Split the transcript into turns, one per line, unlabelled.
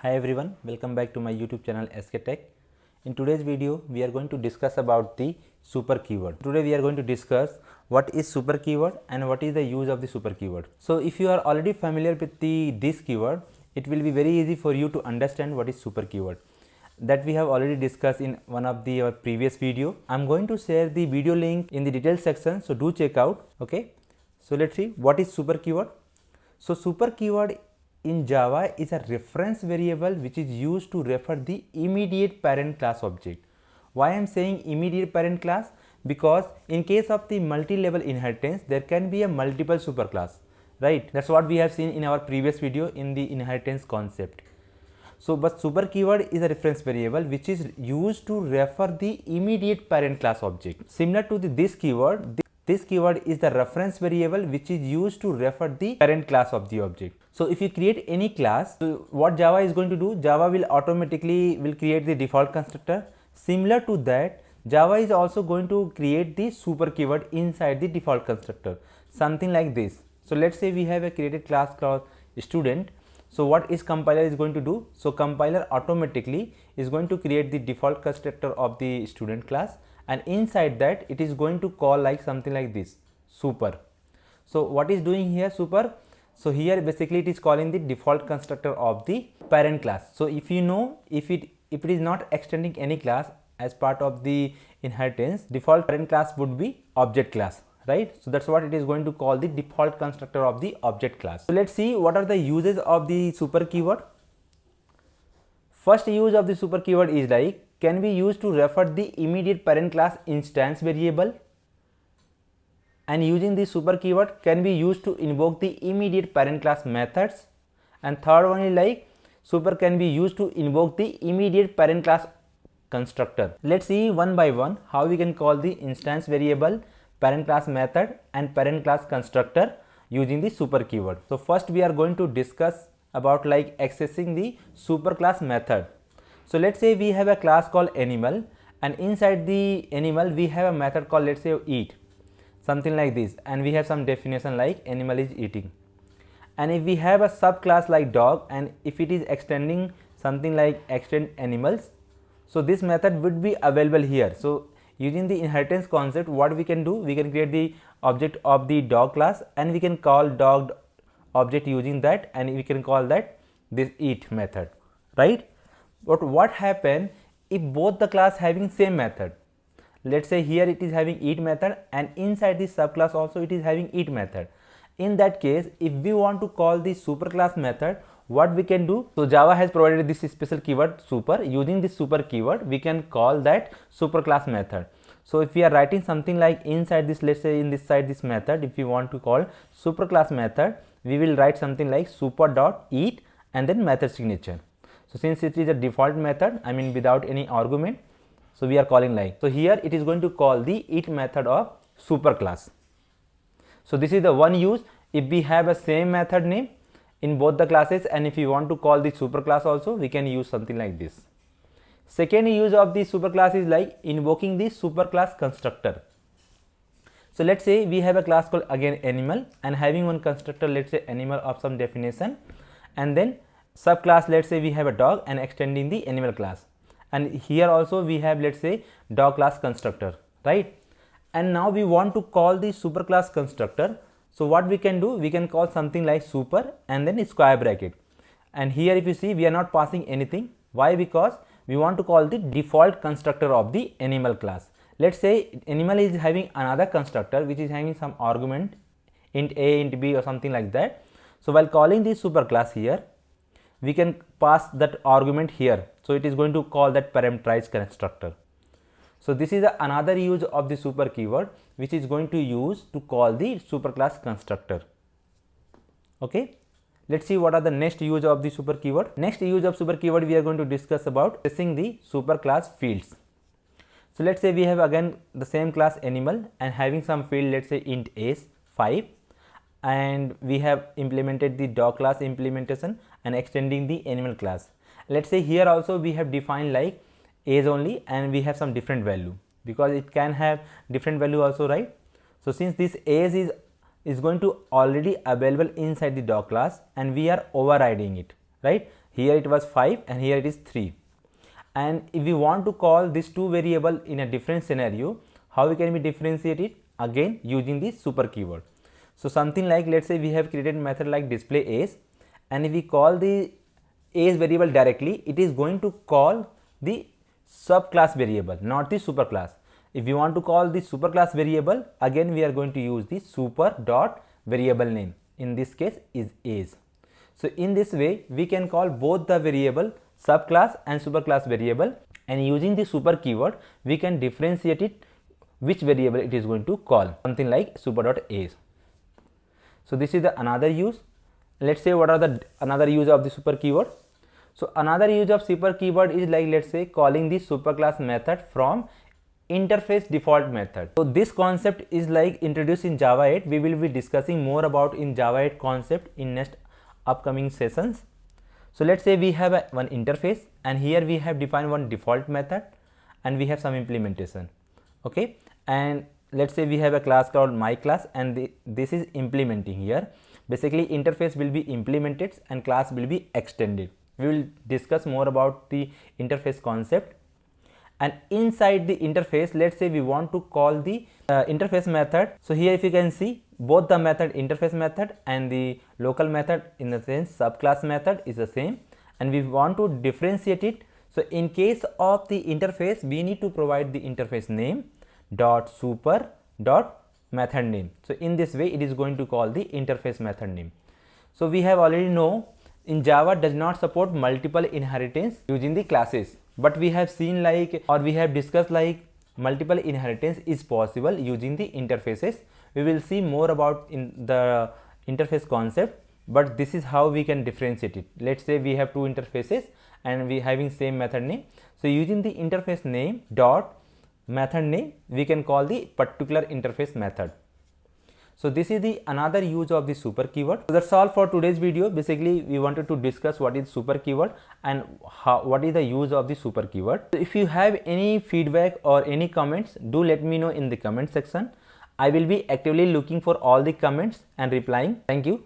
Hi everyone, welcome back to my YouTube channel SK Tech. In today's video, we are going to discuss about the super keyword. Today we are going to discuss what is super keyword and what is the use of the super keyword. So if you are already familiar with this keyword, it will be very easy for you to understand what is super keyword. That we have already discussed in one of the previous video. I'm going to share the video link in the details section, so do check out. Okay, so let's see what is super keyword. So super keyword in Java is a reference variable which is used to refer the immediate parent class object. Why I am saying immediate parent class? Because in case of the multi-level inheritance, there can be a multiple superclass, right? That's what we have seen in our previous video in the inheritance concept. So, but super keyword is a reference variable which is used to refer the immediate parent class object. Similar to this keyword, this keyword is the reference variable which is used to refer the parent class of the object. So, if you create any class, so what Java is going to do, Java will automatically create the default constructor. Similar to that, Java is also going to create the super keyword inside the default constructor, something like this. So, let's say we have a created class called student. So, what is compiler is going to do? So, compiler automatically is going to create the default constructor of the student class, and inside that it is going to call like something like this, super. So, what is doing here super? So, here basically it is calling the default constructor of the parent class. So, if you know, if it is not extending any class as part of the inheritance, default parent class would be object class, right? So, that is what it is going to call the default constructor of the object class. So, let us see what are the uses of the super keyword. First use of the super keyword is like can be used to refer the immediate parent class instance variable, and using the super keyword can be used to invoke the immediate parent class methods. And third one is like super can be used to invoke the immediate parent class constructor. Let's see one by one how we can call the instance variable, parent class method and parent class constructor using the super keyword. So first we are going to discuss about like accessing the super class method. So let's say we have a class called animal, and inside the animal we have a method called, let's say, eat, something like this, and we have some definition like animal is eating. And if we have a subclass like dog, and if it is extending something like extend animals, so this method would be available here. So using the inheritance concept, what we can do, we can create the object of the dog class and we can call dog object using that, and we can call that this eat method, right? But what happen if both the class having same method? Let's say here it is having eat method and inside this subclass also it is having eat method. In that case, if we want to call the superclass method, what we can do? So Java has provided this special keyword super. Using this super keyword, we can call that superclass method. So if we are writing something like inside this, let's say in this side this method, if we want to call superclass method, we will write something like super dot eat and then method signature. So since it is a default method, I mean without any argument, so we are calling like, so here it is going to call the eat method of superclass. So this is the one use if we have a same method name in both the classes, and if you want to call the superclass also, we can use something like this. Second use of the superclass is like invoking the superclass constructor. So let's say we have a class called again animal and having one constructor, let's say animal of some definition, and then subclass, let's say we have a dog and extending the animal class, and here also we have, let's say, dog class constructor, right? And now we want to call the superclass constructor. So what we can do, we can call something like super and then square bracket, and here if you see we are not passing anything. Why? Because we want to call the default constructor of the animal class. Let's say animal is having another constructor which is having some argument int a, int b or something like that. So while calling the superclass here, we can pass that argument here. So it is going to call that parameterized constructor. So this is another use of the super keyword which is going to use to call the superclass constructor. Okay. Let's see what are the next use of the super keyword. Next use of super keyword we are going to discuss about accessing the superclass fields. So let's say we have again the same class animal and having some field, let's say int age 5, and we have implemented the dog class implementation and extending the animal class. Let's say here also we have defined like age only and we have some different value, because it can have different value also, right? So since this age is going to already available inside the dog class and we are overriding it, right? Here it was 5 and here it is 3. And if we want to call these two variable in a different scenario, how we can be differentiate it? Again using the super keyword. So something like, let's say we have created a method like display age, and if we call the age variable directly, it is going to call the subclass variable, not the superclass. If we want to call the superclass variable, again we are going to use the super dot variable name. In this case is age. So in this way we can call both the variable subclass and superclass variable, and using the super keyword we can differentiate it which variable it is going to call, something like super dot age. So this is the another use. Let's say what are the another use of the super keyword. So another use of super keyword is like, let's say calling the superclass method from interface default method. So this concept is like introduced in Java 8. We will be discussing more about in Java 8 concept in next upcoming sessions. So let's say we have one interface, and here we have defined one default method and we have some implementation. Okay, and let's say we have a class called my class, and this is implementing here. Basically interface will be implemented and class will be extended. We will discuss more about the interface concept. And inside the interface, let's say we want to call the interface method. So here if you can see, both the method interface method and the local method in the sense subclass method is the same, and we want to differentiate it. So in case of the interface, we need to provide the interface name dot super dot method name. So in this way it is going to call the interface method name. So we have already know in Java does not support multiple inheritance using the classes, but we have seen like, or we have discussed like multiple inheritance is possible using the interfaces. We will see more about in the interface concept, but this is how we can differentiate it. Let's say we have two interfaces and we having same method name. So using the interface name dot method name, we can call the particular interface method. So this is the another use of the super keyword. So that's all for today's video. Basically we wanted to discuss what is super keyword and what is the use of the super keyword. So if you have any feedback or any comments, do let me know in the comment section. I will be actively looking for all the comments and replying. Thank you.